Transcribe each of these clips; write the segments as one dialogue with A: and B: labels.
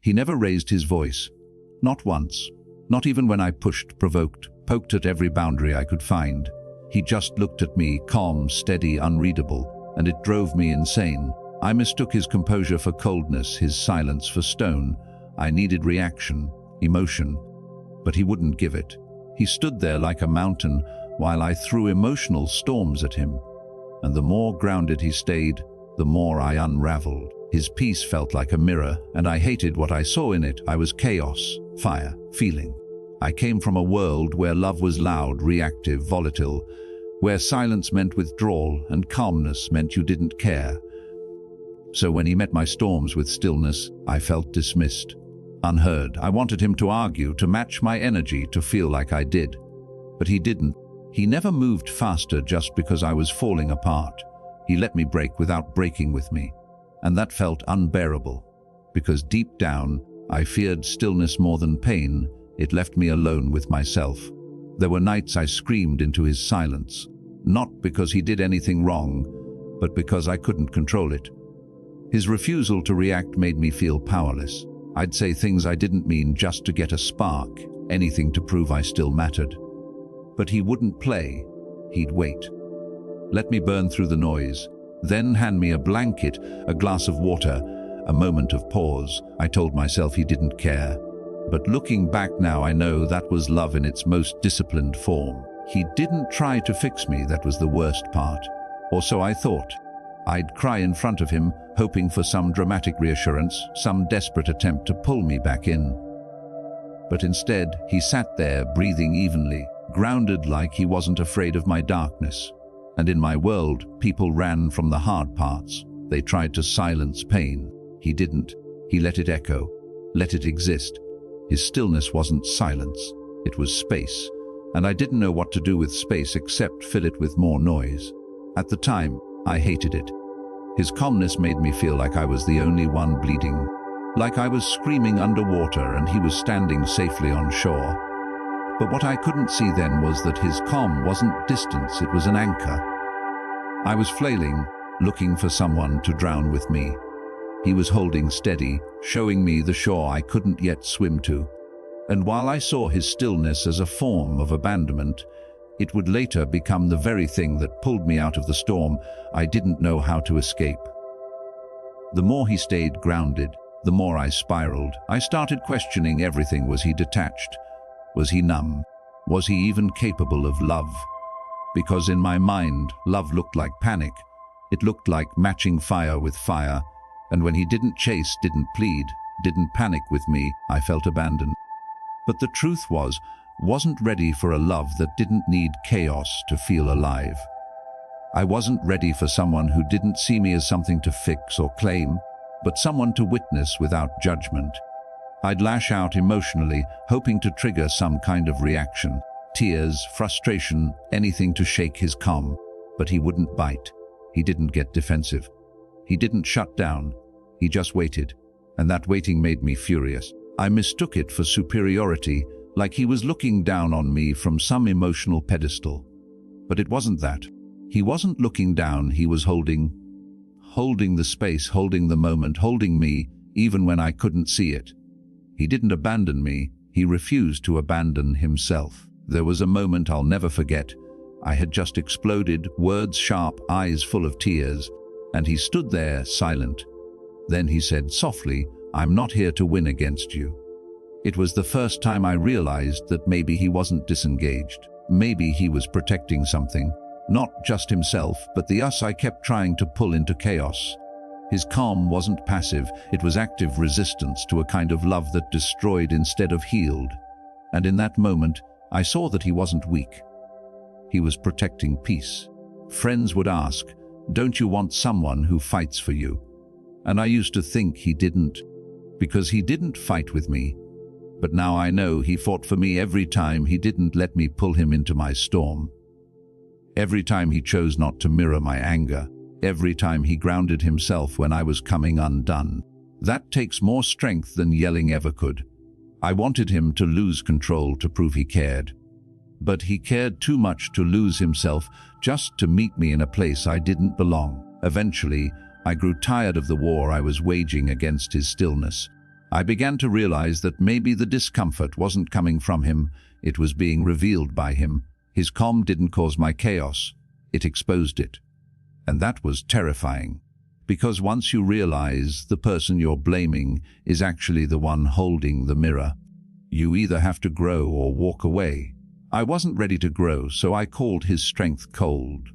A: He never raised his voice. Not once. Not even when I pushed, provoked, poked at every boundary I could find. He just looked at me, calm, steady, unreadable, and it drove me insane. I mistook his composure for coldness, his silence for stone. I needed reaction, emotion, but he wouldn't give it. He stood there like a mountain while I threw emotional storms at him. And the more grounded he stayed, the more I unraveled. His peace felt like a mirror, and I hated what I saw in it. I was chaos, fire, feeling. I came from a world where love was loud, reactive, volatile, where silence meant withdrawal and calmness meant you didn't care. So when he met my storms with stillness, I felt dismissed, unheard. I wanted him to argue, to match my energy, to feel like I did. But he didn't. He never moved faster just because I was falling apart. He let me break without breaking with me. And that felt unbearable, because deep down, I feared stillness more than pain. It left me alone with myself. There were nights I screamed into his silence, not because he did anything wrong, but because I couldn't control it. His refusal to react made me feel powerless. I'd say things I didn't mean just to get a spark, anything to prove I still mattered. But he wouldn't play. He'd wait. Let me burn through the noise, then hand me a blanket, a glass of water, a moment of pause. I told myself he didn't care. But looking back now, I know that was love in its most disciplined form. He didn't try to fix me, that was the worst part. Or so I thought. I'd cry in front of him, hoping for some dramatic reassurance, some desperate attempt to pull me back in. But instead, he sat there, breathing evenly, grounded like he wasn't afraid of my darkness. And in my world, people ran from the hard parts. They tried to silence pain. He didn't. He let it echo, let it exist. His stillness wasn't silence, it was space. And I didn't know what to do with space except fill it with more noise. At the time, I hated it. His calmness made me feel like I was the only one bleeding, like I was screaming underwater and he was standing safely on shore. But what I couldn't see then was that his calm wasn't distance, it was an anchor. I was flailing, looking for someone to drown with me. He was holding steady, showing me the shore I couldn't yet swim to. And while I saw his stillness as a form of abandonment, it would later become the very thing that pulled me out of the storm I didn't know how to escape. The more he stayed grounded, the more I spiraled. I started questioning everything. Was he detached? Was he numb? Was he even capable of love? Because in my mind, love looked like panic. It looked like matching fire with fire. And when he didn't chase, didn't plead, didn't panic with me, I felt abandoned. But the truth wasn't ready for a love that didn't need chaos to feel alive. I wasn't ready for someone who didn't see me as something to fix or claim, but someone to witness without judgment. I'd lash out emotionally, hoping to trigger some kind of reaction. Tears, frustration, anything to shake his calm. But he wouldn't bite. He didn't get defensive. He didn't shut down. He just waited. And that waiting made me furious. I mistook it for superiority, like he was looking down on me from some emotional pedestal. But it wasn't that. He wasn't looking down, he was holding the space, holding the moment, holding me, even when I couldn't see it. He didn't abandon me, he refused to abandon himself. There was a moment I'll never forget. I had just exploded, words sharp, eyes full of tears, and he stood there, silent. Then he said softly, "I'm not here to win against you." It was the first time I realized that maybe he wasn't disengaged. Maybe he was protecting something. Not just himself, but the us I kept trying to pull into chaos. His calm wasn't passive, it was active resistance to a kind of love that destroyed instead of healed. And in that moment, I saw that he wasn't weak. He was protecting peace. Friends would ask, "Don't you want someone who fights for you?" And I used to think he didn't, because he didn't fight with me. But now I know he fought for me every time he didn't let me pull him into my storm. Every time he chose not to mirror my anger. Every time he grounded himself when I was coming undone. That takes more strength than yelling ever could. I wanted him to lose control to prove he cared. But he cared too much to lose himself just to meet me in a place I didn't belong. Eventually, I grew tired of the war I was waging against his stillness. I began to realize that maybe the discomfort wasn't coming from him, it was being revealed by him. His calm didn't cause my chaos, it exposed it. And that was terrifying. Because once you realize the person you're blaming is actually the one holding the mirror, you either have to grow or walk away. I wasn't ready to grow, so I called his strength cold.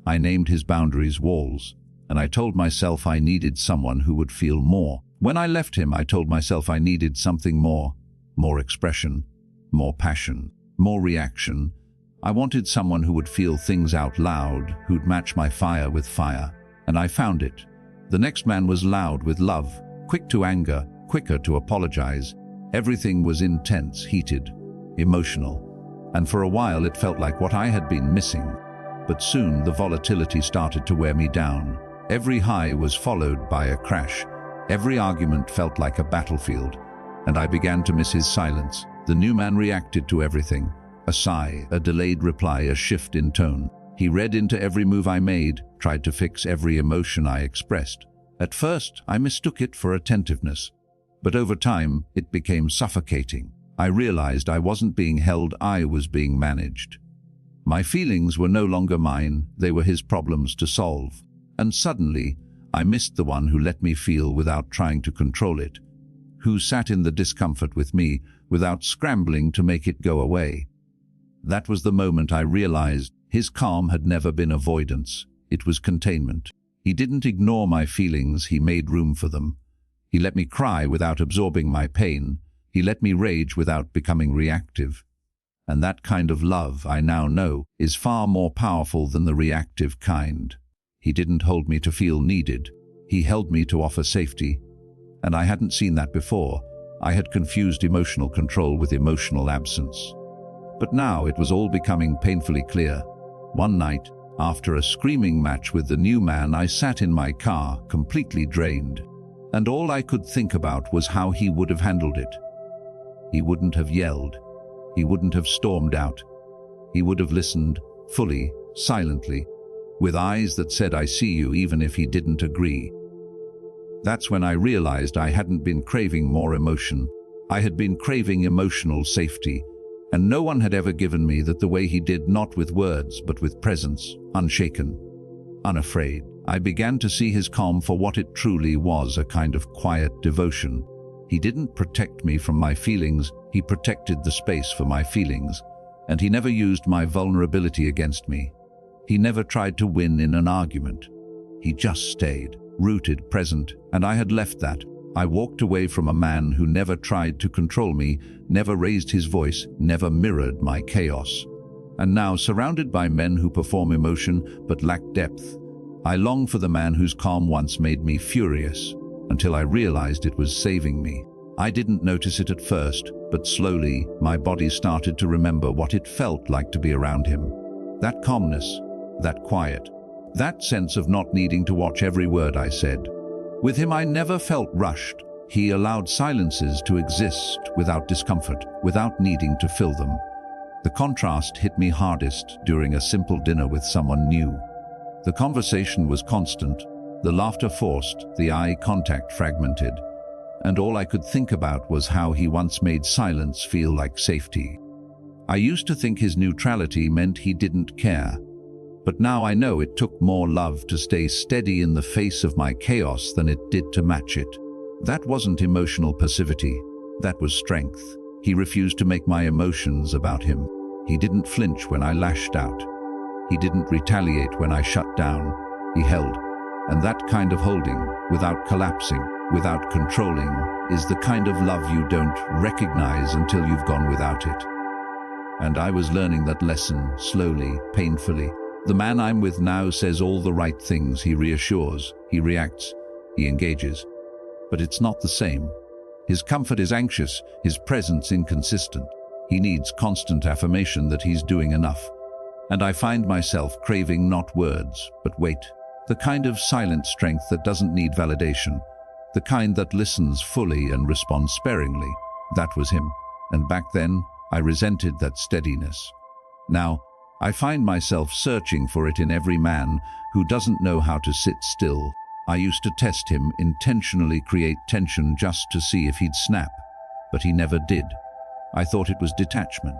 A: I named his boundaries walls, and I told myself I needed someone who would feel more. When I left him, I told myself I needed something more expression, more passion, more reaction. I wanted someone who would feel things out loud, who'd match my fire with fire. And I found it. The next man was loud with love, quick to anger, quicker to apologize. Everything was intense, heated, emotional. And for a while it felt like what I had been missing. But soon the volatility started to wear me down. Every high was followed by a crash. Every argument felt like a battlefield. And I began to miss his silence. The new man reacted to everything. A sigh, a delayed reply, a shift in tone. He read into every move I made, tried to fix every emotion I expressed. At first, I mistook it for attentiveness. But over time, it became suffocating. I realized I wasn't being held, I was being managed. My feelings were no longer mine, they were his problems to solve. And suddenly, I missed the one who let me feel without trying to control it, who sat in the discomfort with me without scrambling to make it go away. That was the moment I realized his calm had never been avoidance, it was containment. He didn't ignore my feelings, he made room for them. He let me cry without absorbing my pain. He let me rage without becoming reactive. And that kind of love, I now know, is far more powerful than the reactive kind. He didn't hold me to feel needed. He held me to offer safety. And I hadn't seen that before. I had confused emotional control with emotional absence. But now it was all becoming painfully clear. One night, after a screaming match with the new man, I sat in my car, completely drained. And all I could think about was how he would have handled it. He wouldn't have yelled. He wouldn't have stormed out. He would have listened, fully, silently, with eyes that said, "I see you," even if he didn't agree. That's when I realized I hadn't been craving more emotion. I had been craving emotional safety. And no one had ever given me that the way he did, not with words, but with presence, unshaken, unafraid. I began to see his calm for what it truly was, a kind of quiet devotion. He didn't protect me from my feelings, he protected the space for my feelings. And he never used my vulnerability against me. He never tried to win in an argument. He just stayed, rooted, present, and I had left that. I walked away from a man who never tried to control me, never raised his voice, never mirrored my chaos. And now, surrounded by men who perform emotion but lack depth, I long for the man whose calm once made me furious, until I realized it was saving me. I didn't notice it at first, but slowly my body started to remember what it felt like to be around him. That calmness, that quiet, that sense of not needing to watch every word I said. With him I never felt rushed. He allowed silences to exist without discomfort, without needing to fill them. The contrast hit me hardest during a simple dinner with someone new. The conversation was constant, the laughter forced, the eye contact fragmented, and all I could think about was how he once made silence feel like safety. I used to think his neutrality meant he didn't care. But now I know it took more love to stay steady in the face of my chaos than it did to match it. That wasn't emotional passivity, that was strength. He refused to make my emotions about him. He didn't flinch when I lashed out. He didn't retaliate when I shut down. He held. And that kind of holding, without collapsing, without controlling, is the kind of love you don't recognize until you've gone without it. And I was learning that lesson, slowly, painfully. The man I'm with now says all the right things, he reassures, he reacts, he engages. But it's not the same. His comfort is anxious, his presence inconsistent. He needs constant affirmation that he's doing enough. And I find myself craving not words, but weight. The kind of silent strength that doesn't need validation. The kind that listens fully and responds sparingly. That was him. And back then, I resented that steadiness. Now, I find myself searching for it in every man who doesn't know how to sit still, I used to test him, intentionally create tension just to see if he'd snap, but he never did. I thought it was detachment.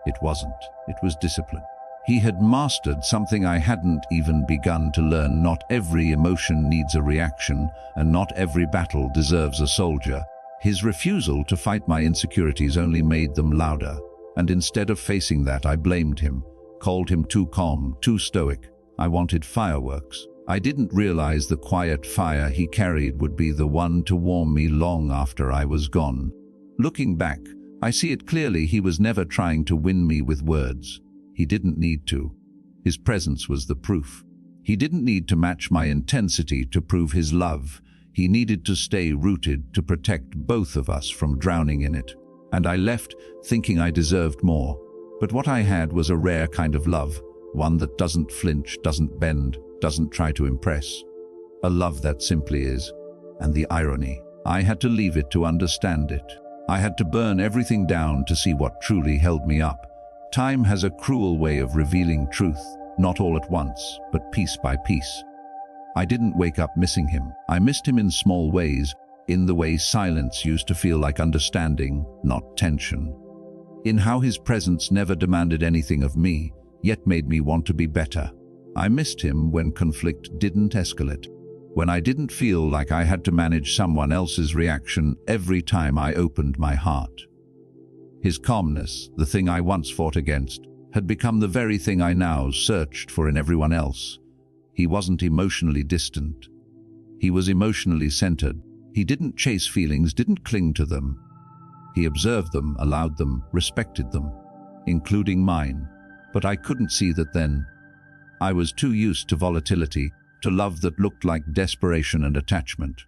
A: It wasn't. It was discipline. He had mastered something I hadn't even begun to learn. Not every emotion needs a reaction, and not every battle deserves a soldier. His refusal to fight my insecurities only made them louder, and instead of facing that, I blamed him, called him too calm, too stoic. I wanted fireworks. I didn't realize the quiet fire he carried would be the one to warm me long after I was gone. Looking back, I see it clearly. He was never trying to win me with words. He didn't need to. His presence was the proof. He didn't need to match my intensity to prove his love. He needed to stay rooted to protect both of us from drowning in it. And I left thinking I deserved more. But what I had was a rare kind of love, one that doesn't flinch, doesn't bend, doesn't try to impress. A love that simply is. And the irony, I had to leave it to understand it. I had to burn everything down to see what truly held me up. Time has a cruel way of revealing truth, not all at once, but piece by piece. I didn't wake up missing him. I missed him in small ways, in the way silence used to feel like understanding, not tension. In how his presence never demanded anything of me, yet made me want to be better. I missed him when conflict didn't escalate, when I didn't feel like I had to manage someone else's reaction every time I opened my heart. His calmness, the thing I once fought against, had become the very thing I now searched for in everyone else. He wasn't emotionally distant. He was emotionally centered. He didn't chase feelings, didn't cling to them. He observed them, allowed them, respected them, including mine. But I couldn't see that then. I was too used to volatility, to love that looked like desperation and attachment.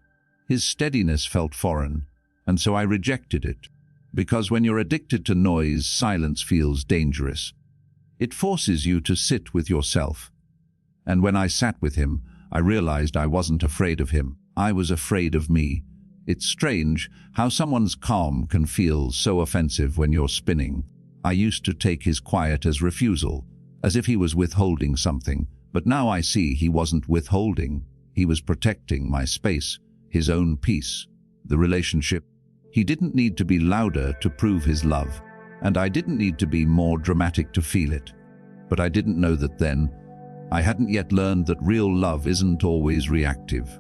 A: His steadiness felt foreign, and so I rejected it. Because when you're addicted to noise, silence feels dangerous. It forces you to sit with yourself. And when I sat with him, I realized I wasn't afraid of him. I was afraid of me. It's strange how someone's calm can feel so offensive when you're spinning. I used to take his quiet as refusal, as if he was withholding something. But now I see he wasn't withholding. He was protecting my space, his own peace, the relationship. He didn't need to be louder to prove his love, and I didn't need to be more dramatic to feel it. But I didn't know that then. I hadn't yet learned that real love isn't always reactive.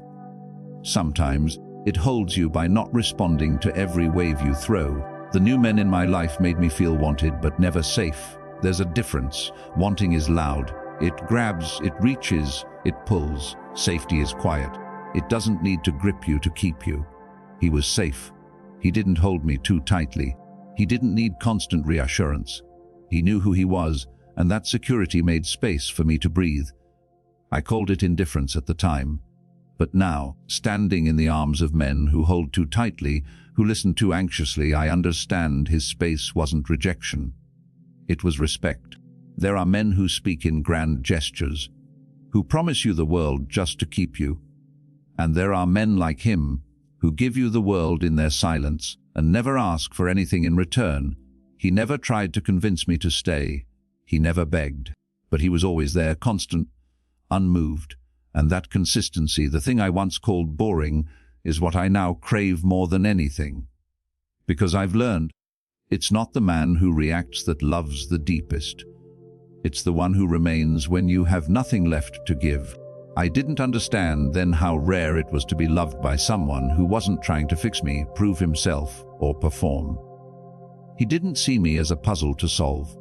A: Sometimes it holds you by not responding to every wave you throw. The new men in my life made me feel wanted but never safe. There's a difference. Wanting is loud. It grabs, it reaches, it pulls. Safety is quiet. It doesn't need to grip you to keep you. He was safe. He didn't hold me too tightly. He didn't need constant reassurance. He knew who he was, and that security made space for me to breathe. I called it indifference at the time. But now, standing in the arms of men who hold too tightly, who listen too anxiously, I understand his space wasn't rejection. It was respect. There are men who speak in grand gestures, who promise you the world just to keep you. And there are men like him, who give you the world in their silence and never ask for anything in return. He never tried to convince me to stay. He never begged. But he was always there, constant, unmoved. And that consistency, the thing I once called boring, is what I now crave more than anything. Because I've learned, it's not the man who reacts that loves the deepest. It's the one who remains when you have nothing left to give. I didn't understand then how rare it was to be loved by someone who wasn't trying to fix me, prove himself, or perform. He didn't see me as a puzzle to solve.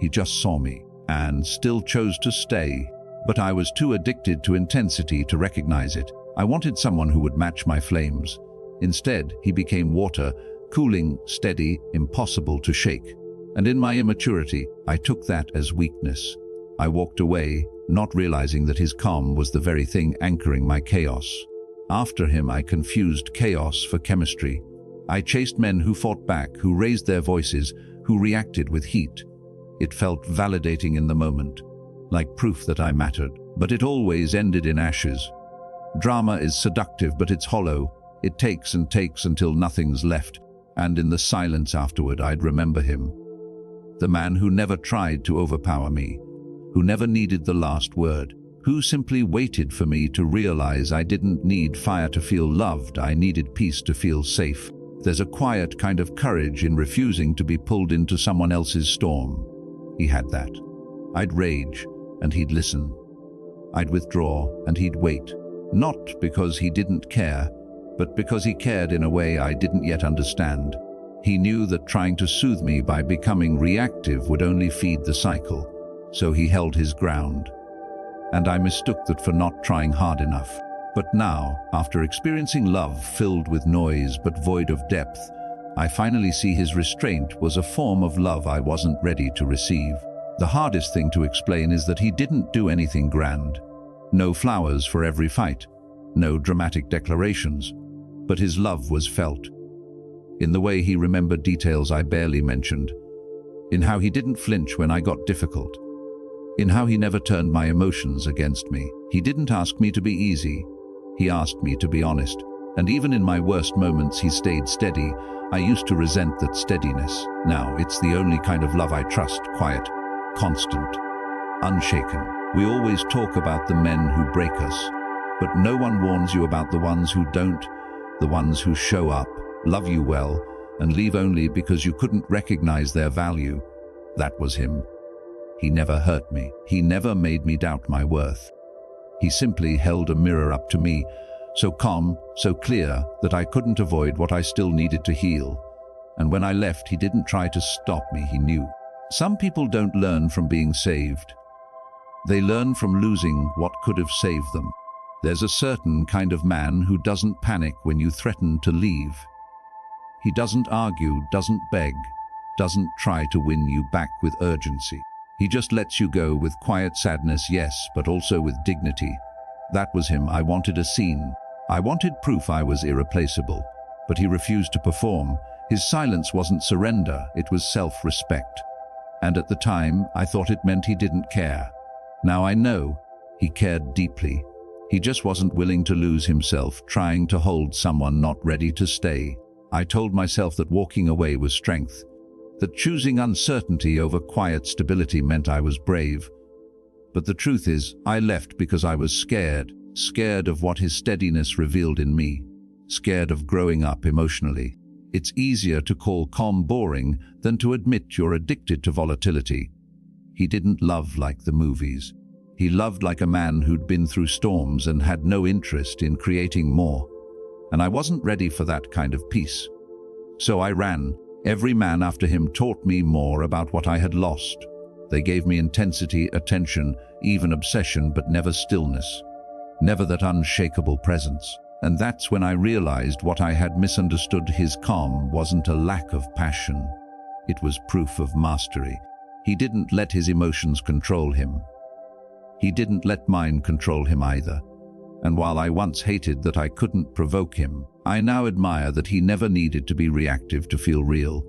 A: He just saw me, and still chose to stay. But I was too addicted to intensity to recognize it. I wanted someone who would match my flames. Instead, he became water, cooling, steady, impossible to shake. And in my immaturity, I took that as weakness. I walked away, not realizing that his calm was the very thing anchoring my chaos. After him, I confused chaos for chemistry. I chased men who fought back, who raised their voices, who reacted with heat. It felt validating in the moment, like proof that I mattered, but it always ended in ashes. Drama is seductive, but it's hollow. It takes and takes until nothing's left, and in the silence afterward, I'd remember him. The man who never tried to overpower me, who never needed the last word, who simply waited for me to realize I didn't need fire to feel loved, I needed peace to feel safe. There's a quiet kind of courage in refusing to be pulled into someone else's storm. He had that. I'd rage, and he'd listen. I'd withdraw, and he'd wait. Not because he didn't care, but because he cared in a way I didn't yet understand. He knew that trying to soothe me by becoming reactive would only feed the cycle, so he held his ground. And I mistook that for not trying hard enough. But now, after experiencing love filled with noise but void of depth, I finally see his restraint was a form of love I wasn't ready to receive. The hardest thing to explain is that he didn't do anything grand. No flowers for every fight, no dramatic declarations, but his love was felt. In the way he remembered details I barely mentioned, in how he didn't flinch when I got difficult, in how he never turned my emotions against me. He didn't ask me to be easy, he asked me to be honest. And even in my worst moments he stayed steady. I used to resent that steadiness. Now it's the only kind of love I trust, quiet, constant, unshaken. We always talk about the men who break us, but no one warns you about the ones who don't, the ones who show up, love you well, and leave only because you couldn't recognize their value. That was him. He never hurt me. He never made me doubt my worth. He simply held a mirror up to me, so calm, so clear, that I couldn't avoid what I still needed to heal. And when I left, he didn't try to stop me, he knew. Some people don't learn from being saved. They learn from losing what could have saved them. There's a certain kind of man who doesn't panic when you threaten to leave. He doesn't argue, doesn't beg, doesn't try to win you back with urgency. He just lets you go with quiet sadness, yes, but also with dignity. That was him. I wanted a scene. I wanted proof I was irreplaceable, but he refused to perform. His silence wasn't surrender, it was self-respect. And at the time, I thought it meant he didn't care. Now I know he cared deeply. He just wasn't willing to lose himself, trying to hold someone not ready to stay. I told myself that walking away was strength, that choosing uncertainty over quiet stability meant I was brave. But the truth is, I left because I was scared of what his steadiness revealed in me, scared of growing up emotionally. It's easier to call calm boring than to admit you're addicted to volatility. He didn't love like the movies. He loved like a man who'd been through storms and had no interest in creating more. And I wasn't ready for that kind of peace. So I ran. Every man after him taught me more about what I had lost. They gave me intensity, attention, even obsession, but never stillness. Never that unshakable presence. And that's when I realized what I had misunderstood. His calm wasn't a lack of passion. It was proof of mastery. He didn't let his emotions control him. He didn't let mine control him either. And while I once hated that I couldn't provoke him, I now admire that he never needed to be reactive to feel real.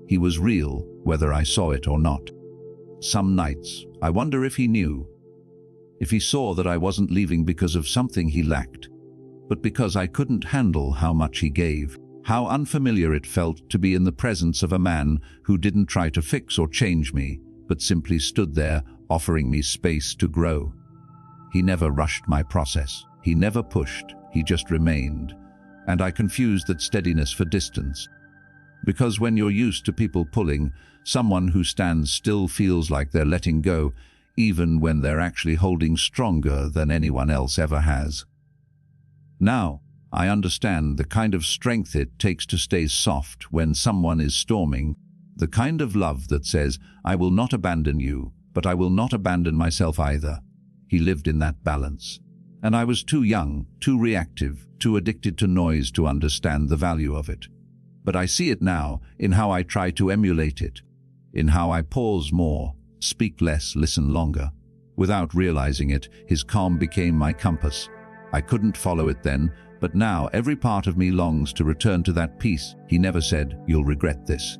A: He was real, whether I saw it or not. Some nights, I wonder if he knew. If he saw that I wasn't leaving because of something he lacked, but because I couldn't handle how much he gave. How unfamiliar it felt to be in the presence of a man who didn't try to fix or change me, but simply stood there, offering me space to grow. He never rushed my process. He never pushed. He just remained. And I confused that steadiness for distance. Because when you're used to people pulling, someone who stands still feels like they're letting go, even when they're actually holding stronger than anyone else ever has. Now, I understand the kind of strength it takes to stay soft when someone is storming, the kind of love that says, I will not abandon you, but I will not abandon myself either. He lived in that balance. And I was too young, too reactive, too addicted to noise to understand the value of it. But I see it now in how I try to emulate it, in how I pause more, speak less, listen longer. Without realizing it, his calm became my compass. I couldn't follow it then, but now every part of me longs to return to that peace. He never said, you'll regret this.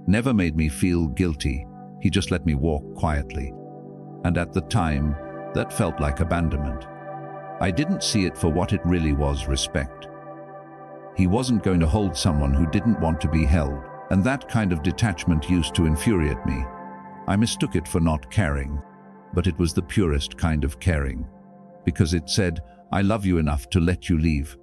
A: Never made me feel guilty. He just let me walk quietly. And at the time, that felt like abandonment. I didn't see it for what it really was, respect. He wasn't going to hold someone who didn't want to be held, and that kind of detachment used to infuriate me. I mistook it for not caring, but it was the purest kind of caring. because it said, "I love you enough to let you leave.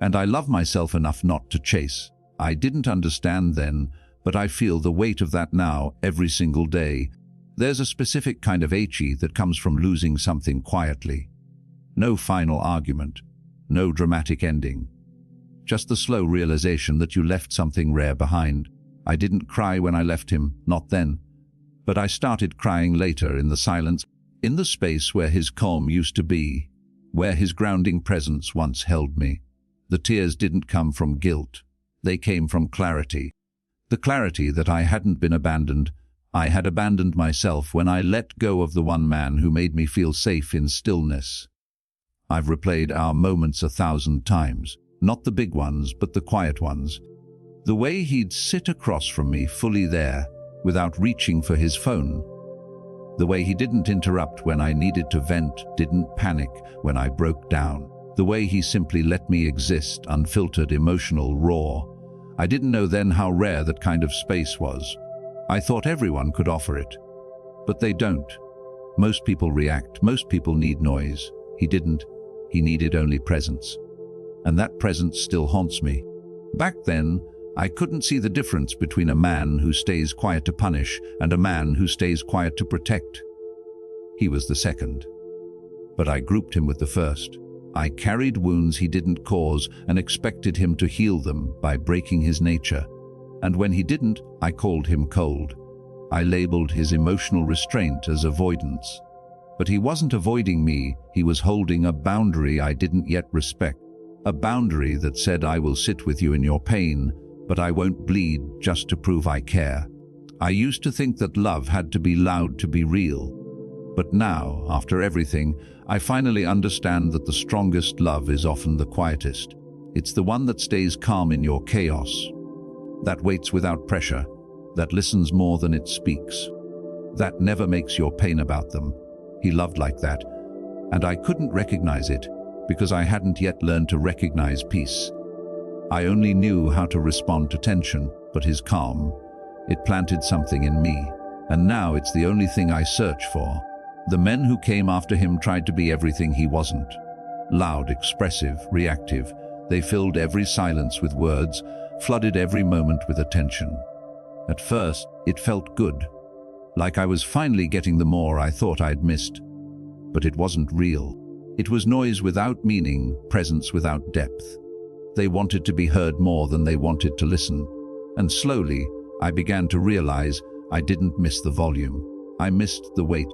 A: And I love myself enough not to chase." I didn't understand then, but I feel the weight of that now every single day. There's a specific kind of HE that comes from losing something quietly. No final argument, no dramatic ending. Just the slow realization that you left something rare behind. I didn't cry when I left him, not then. But I started crying later in the silence, in the space where his calm used to be, where his grounding presence once held me. The tears didn't come from guilt. They came from clarity. The clarity that I hadn't been abandoned. I had abandoned myself when I let go of the one man who made me feel safe in stillness. I've replayed our moments 1,000 times. Not the big ones, but the quiet ones. The way he'd sit across from me, fully there, without reaching for his phone. The way he didn't interrupt when I needed to vent, didn't panic when I broke down. The way he simply let me exist, unfiltered, emotional, raw. I didn't know then how rare that kind of space was. I thought everyone could offer it. But they don't. Most people react, most people need noise. He didn't. He needed only presence. And that presence still haunts me. Back then, I couldn't see the difference between a man who stays quiet to punish and a man who stays quiet to protect. He was the second. But I grouped him with the first. I carried wounds he didn't cause and expected him to heal them by breaking his nature. And when he didn't, I called him cold. I labeled his emotional restraint as avoidance. But he wasn't avoiding me, he was holding a boundary I didn't yet respect. A boundary that said, "I will sit with you in your pain, but I won't bleed just to prove I care." I used to think that love had to be loud to be real. But now, after everything, I finally understand that the strongest love is often the quietest. It's the one that stays calm in your chaos, that waits without pressure, that listens more than it speaks, that never makes your pain about them. He loved like that, and I couldn't recognize it because I hadn't yet learned to recognize peace. I only knew how to respond to tension, but his calm, it planted something in me, and now it's the only thing I search for. The men who came after him tried to be everything he wasn't. Loud, expressive, reactive, they filled every silence with words, flooded every moment with attention. At first, it felt good, like I was finally getting the more I thought I'd missed. But it wasn't real. It was noise without meaning, presence without depth. They wanted to be heard more than they wanted to listen. And slowly, I began to realize I didn't miss the volume. I missed the weight.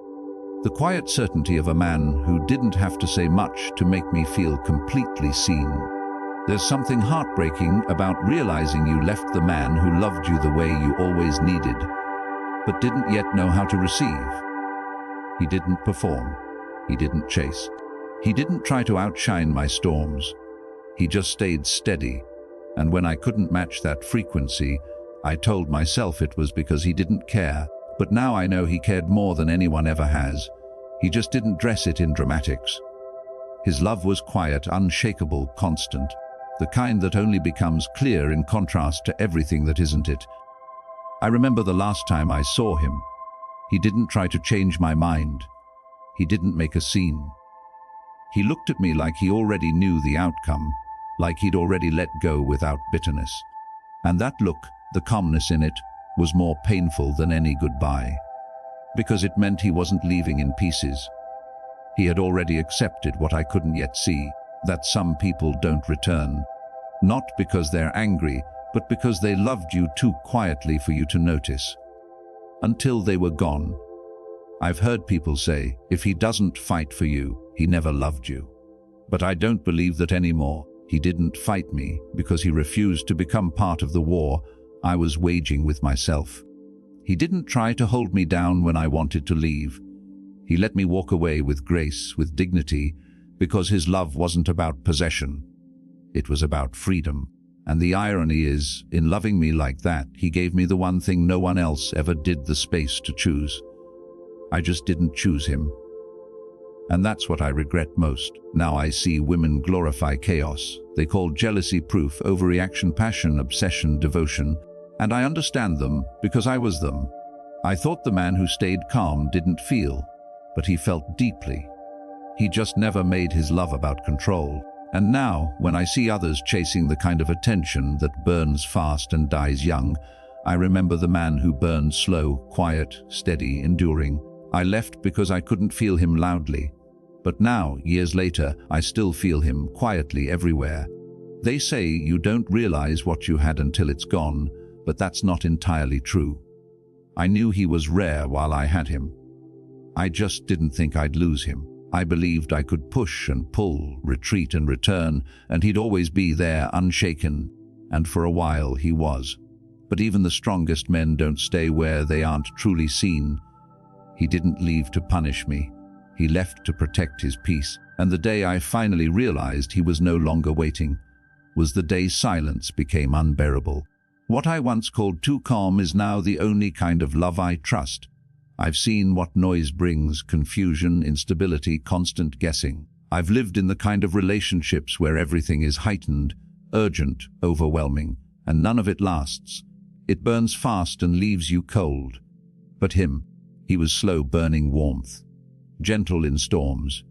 A: The quiet certainty of a man who didn't have to say much to make me feel completely seen. There's something heartbreaking about realizing you left the man who loved you the way you always needed, but didn't yet know how to receive. He didn't perform. He didn't chase. He didn't try to outshine my storms. He just stayed steady, and when I couldn't match that frequency, I told myself it was because he didn't care. But now I know he cared more than anyone ever has. He just didn't dress it in dramatics. His love was quiet, unshakable, constant, the kind that only becomes clear in contrast to everything that isn't it. I remember the last time I saw him. He didn't try to change my mind. He didn't make a scene. He looked at me like he already knew the outcome, like he'd already let go without bitterness. And that look, the calmness in it, was more painful than any goodbye, because it meant he wasn't leaving in pieces. He had already accepted what I couldn't yet see, that some people don't return, not because they're angry, but because they loved you too quietly for you to notice. Until they were gone. I've heard people say, if he doesn't fight for you, he never loved you. But I don't believe that anymore. He didn't fight me because he refused to become part of the war I was waging with myself. He didn't try to hold me down when I wanted to leave. He let me walk away with grace, with dignity, because his love wasn't about possession. It was about freedom. And the irony is, in loving me like that, he gave me the one thing no one else ever did the space to choose. I just didn't choose him. And that's what I regret most. Now I see women glorify chaos. They call jealousy proof, overreaction, passion, obsession, devotion. And I understand them because I was them. I thought the man who stayed calm didn't feel, but he felt deeply. He just never made his love about control. And now, when I see others chasing the kind of attention that burns fast and dies young, I remember the man who burned slow, quiet, steady, enduring. I left because I couldn't feel him loudly. But now, years later, I still feel him quietly everywhere. They say you don't realize what you had until it's gone, but that's not entirely true. I knew he was rare while I had him. I just didn't think I'd lose him. I believed I could push and pull, retreat and return, and he'd always be there unshaken. And for a while he was. But even the strongest men don't stay where they aren't truly seen. He didn't leave to punish me. He left to protect his peace. And the day I finally realized he was no longer waiting was the day silence became unbearable. What I once called too calm is now the only kind of love I trust. I've seen what noise brings: confusion, instability, constant guessing. I've lived in the kind of relationships where everything is heightened, urgent, overwhelming, and none of it lasts. It burns fast and leaves you cold. But he was slow burning warmth, gentle in storms,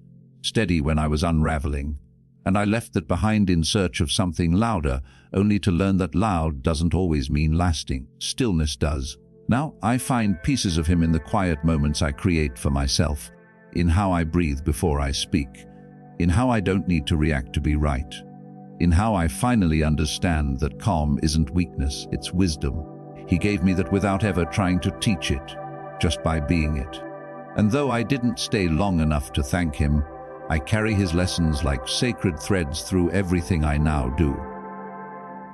A: steady when I was unraveling. And I left that behind in search of something louder, only to learn that loud doesn't always mean lasting. Stillness does. Now I find pieces of him in the quiet moments I create for myself, in how I breathe before I speak, in how I don't need to react to be right, in how I finally understand that calm isn't weakness, it's wisdom. He gave me that without ever trying to teach it, just by being it. And though I didn't stay long enough to thank him, I carry his lessons like sacred threads through everything I now do.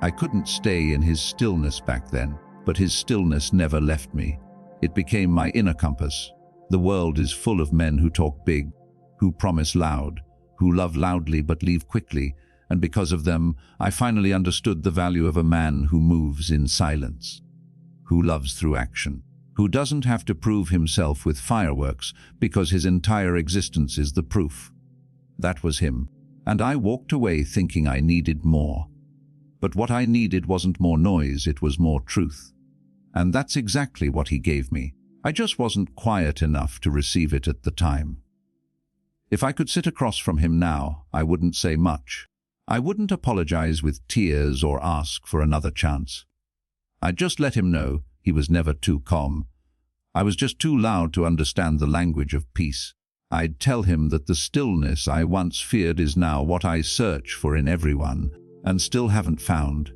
A: I couldn't stay in his stillness back then, but his stillness never left me. It became my inner compass. The world is full of men who talk big, who promise loud, who love loudly but leave quickly, and because of them, I finally understood the value of a man who moves in silence, who loves through action, who doesn't have to prove himself with fireworks because his entire existence is the proof. That was him, and I walked away thinking I needed more. But what I needed wasn't more noise, it was more truth. And that's exactly what he gave me. I just wasn't quiet enough to receive it at the time. If I could sit across from him now, I wouldn't say much. I wouldn't apologize with tears or ask for another chance. I'd just let him know he was never too calm. I was just too loud to understand the language of peace. I'd tell him that the stillness I once feared is now what I search for in everyone, and still haven't found.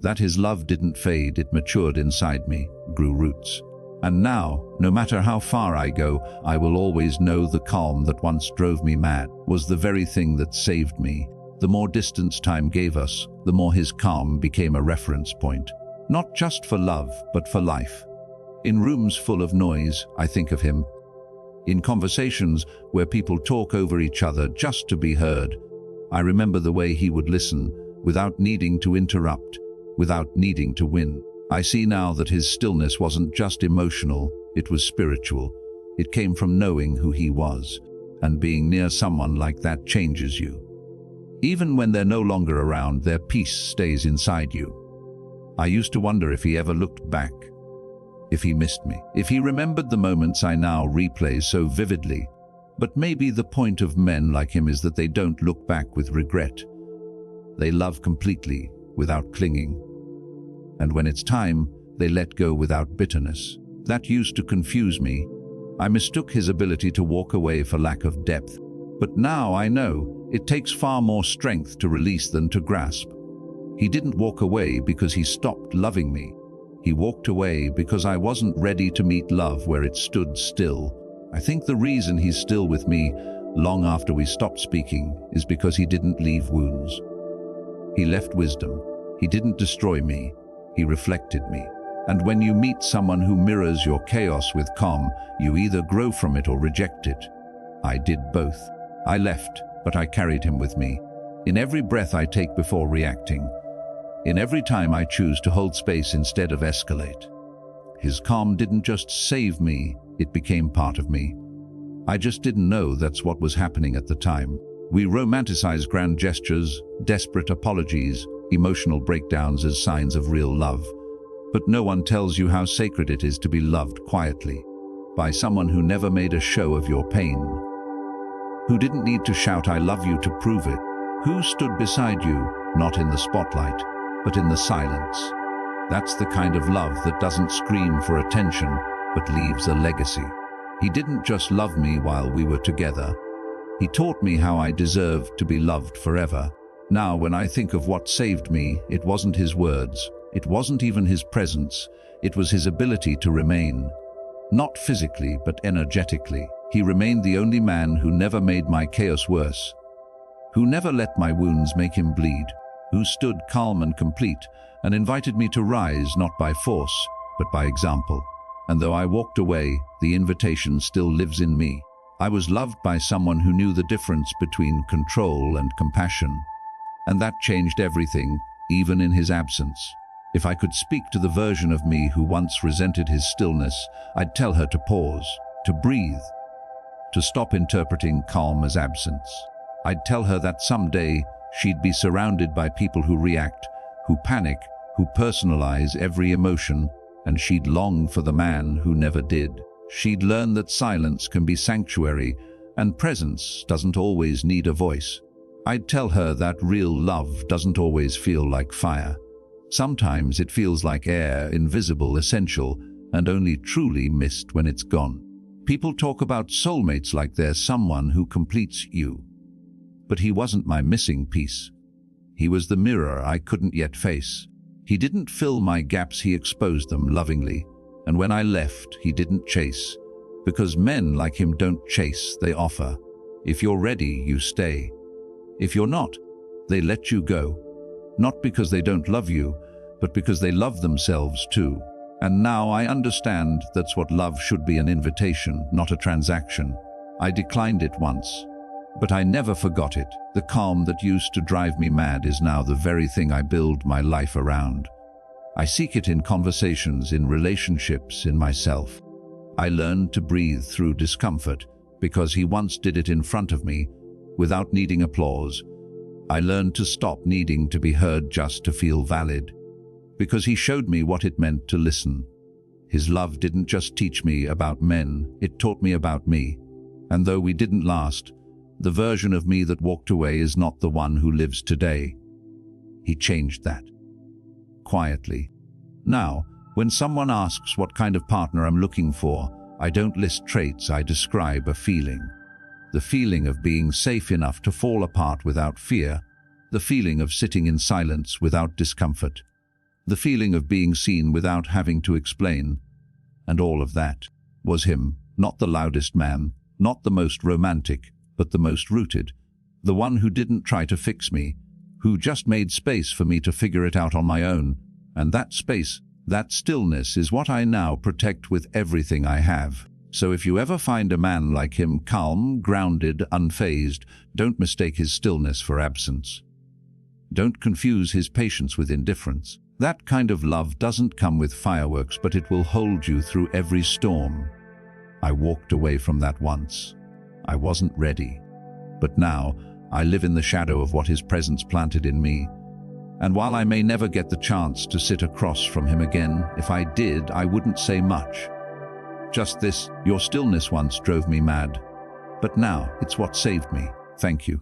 A: That his love didn't fade, it matured inside me, grew roots. And now, no matter how far I go, I will always know the calm that once drove me mad was the very thing that saved me. The more distance time gave us, the more his calm became a reference point. Not just for love, but for life. In rooms full of noise, I think of him. In conversations where people talk over each other just to be heard, I remember the way he would listen, without needing to interrupt, without needing to win. I see now that his stillness wasn't just emotional, it was spiritual. It came from knowing who he was, and being near someone like that changes you. Even when they're no longer around, their peace stays inside you. I used to wonder if he ever looked back, if he missed me, if he remembered the moments I now replay so vividly. But maybe the point of men like him is that they don't look back with regret. They love completely, without clinging. And when it's time, they let go without bitterness. That used to confuse me. I mistook his ability to walk away for lack of depth. But now I know it takes far more strength to release than to grasp. He didn't walk away because he stopped loving me. He walked away because I wasn't ready to meet love where it stood still. I think the reason he's still with me, long after we stopped speaking, is because he didn't leave wounds. He left wisdom. He didn't destroy me. He reflected me. And when you meet someone who mirrors your chaos with calm, you either grow from it or reject it. I did both. I left, but I carried him with me. In every breath I take before reacting. In every time I choose to hold space instead of escalate. His calm didn't just save me, it became part of me. I just didn't know that's what was happening at the time. We romanticize grand gestures, desperate apologies, emotional breakdowns as signs of real love. But no one tells you how sacred it is to be loved quietly, by someone who never made a show of your pain. who didn't need to shout "I love you" to prove it, who stood beside you, not in the spotlight, but in the silence. That's the kind of love that doesn't scream for attention, but leaves a legacy. He didn't just love me while we were together. He taught me how I deserved to be loved forever. Now, when I think of what saved me, it wasn't his words, it wasn't even his presence, it was his ability to remain. Not physically, but energetically. He remained the only man who never made my chaos worse, who never let my wounds make him bleed, who stood calm and complete and invited me to rise not by force, but by example. And though I walked away, the invitation still lives in me. I was loved by someone who knew the difference between control and compassion. And that changed everything, even in his absence. If I could speak to the version of me who once resented his stillness, I'd tell her to pause, to breathe, to stop interpreting calm as absence. I'd tell her that someday she'd be surrounded by people who react, who panic, who personalize every emotion, and she'd long for the man who never did. She'd learn that silence can be sanctuary, and presence doesn't always need a voice. I'd tell her that real love doesn't always feel like fire. Sometimes it feels like air, invisible, essential, and only truly missed when it's gone. People talk about soulmates like they're someone who completes you. But he wasn't my missing piece. He was the mirror I couldn't yet face. He didn't fill my gaps, he exposed them lovingly. And when I left, he didn't chase. Because men like him don't chase, they offer. If you're ready, you stay. If you're not, they let you go. Not because they don't love you, but because they love themselves too. And now I understand that's what love should be, an invitation, not a transaction. I declined it once, but I never forgot it. The calm that used to drive me mad is now the very thing I build my life around. I seek it in conversations, in relationships, in myself. I learned to breathe through discomfort because he once did it in front of me, without needing applause. I learned to stop needing to be heard just to feel valid, because he showed me what it meant to listen. His love didn't just teach me about men, it taught me about me. And though we didn't last, the version of me that walked away is not the one who lives today. He changed that. Quietly. Now, when someone asks what kind of partner I'm looking for, I don't list traits, I describe a feeling. The feeling of being safe enough to fall apart without fear, the feeling of sitting in silence without discomfort, the feeling of being seen without having to explain. And all of that was him, not the loudest man, not the most romantic, but the most rooted, the one who didn't try to fix me, who just made space for me to figure it out on my own. And that space, that stillness is what I now protect with everything I have. So if you ever find a man like him, calm, grounded, unfazed, don't mistake his stillness for absence. Don't confuse his patience with indifference. That kind of love doesn't come with fireworks, but it will hold you through every storm. I walked away from that once. I wasn't ready. But now, I live in the shadow of what his presence planted in me. And while I may never get the chance to sit across from him again, if I did, I wouldn't say much. Just this: your stillness once drove me mad, but now it's what saved me. Thank you.